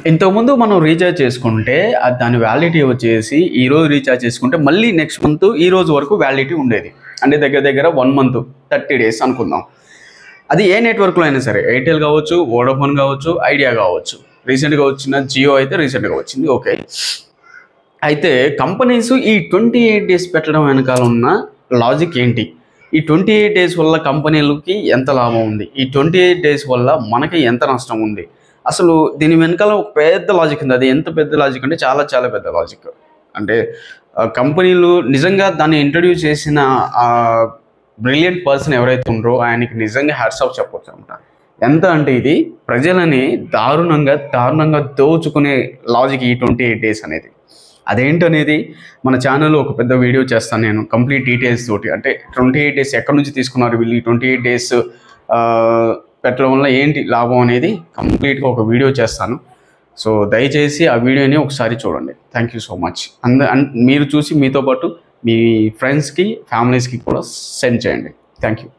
ఇంతకుముందు మనం రీఛార్జ్ చేసుకుంటే దాని వ్యాలిడిటీ వచ్చేసి ఈరోజు రీఛార్జ్ చేసుకుంటే మళ్ళీ నెక్స్ట్ మంత్ ఈ రోజు వరకు వ్యాలిడిటీ ఉండేది. అంటే దగ్గర దగ్గర 1 మంత్ 30 డేస్ అనుకుందాం. అది ఏ నెట్వర్క్లో అయినా సరే, ఎయిర్టెల్ కావచ్చు, వోడాఫోన్ కావచ్చు, ఐడియా కావచ్చు. రీసెంట్గా వచ్చిన జియో అయితే రీసెంట్గా వచ్చింది, ఓకే. అయితే కంపెనీస్ ఈ 28 డేస్ పెట్టడం వెనకాల ఉన్న లాజిక్ ఏంటి? ఈ 28 డేస్ వల్ల కంపెనీలకి ఎంత లాభం ఉంది? ఈ 28 డేస్ వల్ల మనకి ఎంత నష్టం ఉంది? అసలు దీని వెనకాల ఒక పెద్ద లాజిక్ ఉంది. అది ఎంత పెద్ద లాజిక్ అంటే చాలా చాలా పెద్ద లాజిక్. అంటే కంపెనీలు నిజంగా దాన్ని ఇంట్రడ్యూస్ చేసిన బ్రిలియంట్ పర్సన్ ఎవరైతే ఉన్నారో ఆయనకి నిజంగా హ్యాట్స్ ఆఫ్ చెప్పొచ్చు అనమాట. ఎంత అంటే ఇది ప్రజలని దారుణంగా దోచుకునే లాజిక్ ఈ 28 డేస్ అనేది. అదేంటనేది మన ఛానల్లో ఒక పెద్ద వీడియో చేస్తాను నేను, కంప్లీట్ డీటెయిల్స్ తోటి. అంటే 28 డేస్ ఎక్కడి నుంచి తీసుకున్నారు వీళ్ళు, ఈ 28 డేస్ పెట్టడం వల్ల ఏంటి లాభం అనేది కంప్లీట్గా ఒక వీడియో చేస్తాను. సో దయచేసి ఆ వీడియోని ఒకసారి చూడండి. Thank you so much. మీరు చూసి మీతో పాటు మీ ఫ్రెండ్స్కి, ఫ్యామిలీస్కి కూడా సెండ్ చేయండి. Thank you.